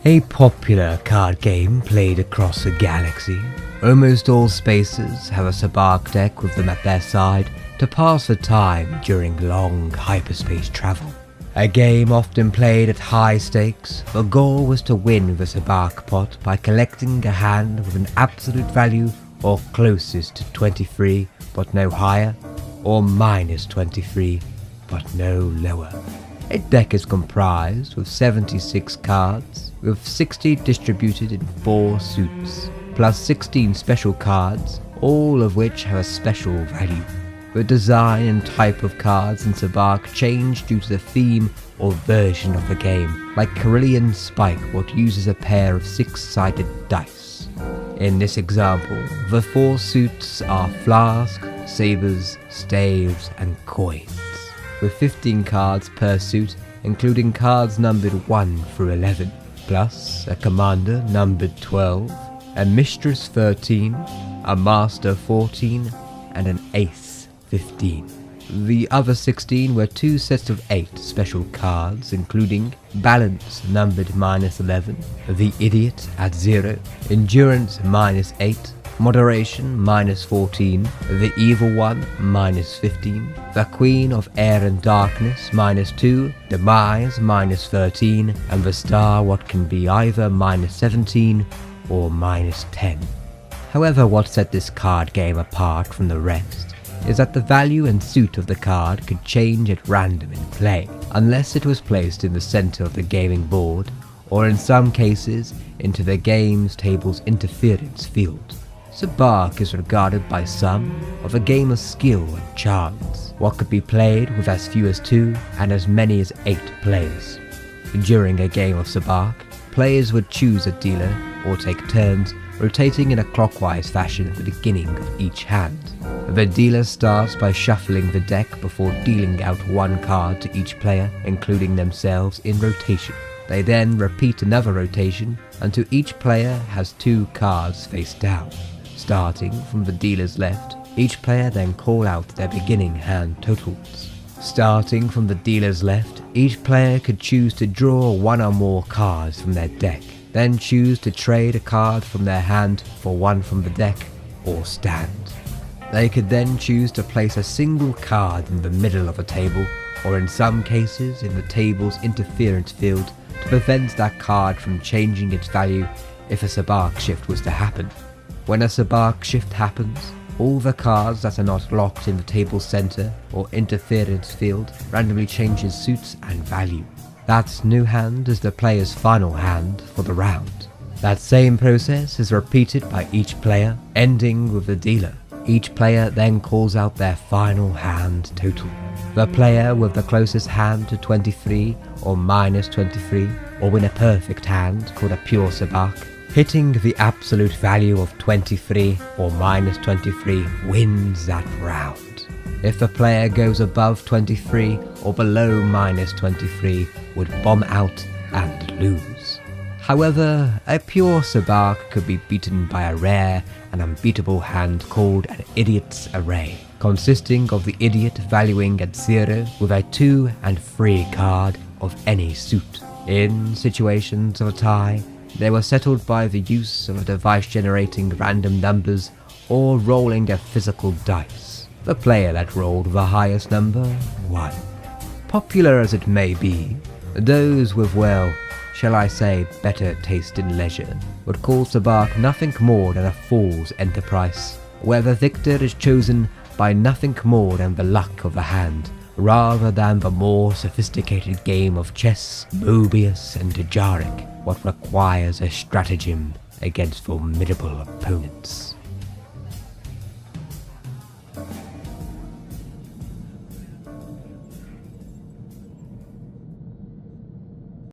A popular card game played across the galaxy. Almost all spacers have a Sabacc deck with them at their side to pass the time during long hyperspace travel. A game often played at high stakes. The goal was to win the Sabacc pot by collecting a hand with an absolute value or closest to 23 but no higher, or minus 23 but no lower. A deck is comprised of 76 cards, with 60 distributed in 4 suits, plus 16 special cards, all of which have a special value. The design and type of cards in Sabacc change due to the theme or version of the game, like Carillion Spike, what uses a pair of 6-sided dice. In this example, the 4 suits are Flask, Sabers, Staves, and Coins, with 15 cards per suit, including cards numbered 1 through 11, plus a Commander numbered 12, a Mistress 13, a Master 14, and an Ace 15. The other 16 were 2 sets of 8 special cards, including Balance numbered minus 11, the Idiot at 0, Endurance minus 8, Moderation minus 14, the Evil One minus 15, the Queen of Air and Darkness minus 2, Demise minus 13, and the Star what can be either minus 17 or minus 10. However, what set this card game apart from the rest is that the value and suit of the card could change at random in play, unless it was placed in the center of the gaming board, or in some cases into the game's table's interference field. Sabacc is regarded by some of a game of skill and chance, what could be played with as few as 2 and as many as 8 players. During a game of Sabacc, players would choose a dealer or take turns, rotating in a clockwise fashion at the beginning of each hand. The dealer starts by shuffling the deck before dealing out 1 card to each player, including themselves, in rotation. They then repeat another rotation until each player has 2 cards face down. Starting from the dealer's left, each player then call out their beginning hand totals. Starting from the dealer's left, each player could choose to draw 1 or more cards from their deck, then choose to trade a card from their hand for 1 from the deck, or stand. They could then choose to place a single card in the middle of a table, or in some cases in the table's interference field, to prevent that card from changing its value if a Sabacc shift was to happen. When a Sabacc shift happens, all the cards that are not locked in the table's center or interference field randomly changes suits and value. That new hand is the player's final hand for the round. That same process is repeated by each player, ending with the dealer. Each player then calls out their final hand total. The player with the closest hand to 23 or minus 23, or win a perfect hand called a pure Sabacc, hitting the absolute value of 23 or minus 23 wins that round. If the player goes above 23 or below minus 23, would bomb out and lose. However, a pure Sabacc could be beaten by a rare and unbeatable hand called an Idiot's Array, consisting of the Idiot valuing at 0 with a 2 and 3 card of any suit. In situations of a tie, they were settled by the use of a device generating random numbers or rolling a physical dice. The player that rolled the highest number won. Popular as it may be, those with, well, shall I say, better taste in leisure, would call Sabacc nothing more than a fool's enterprise, where the victor is chosen by nothing more than the luck of the hand, rather than the more sophisticated game of chess, Mobius, and Dejarik, what requires a stratagem against formidable opponents.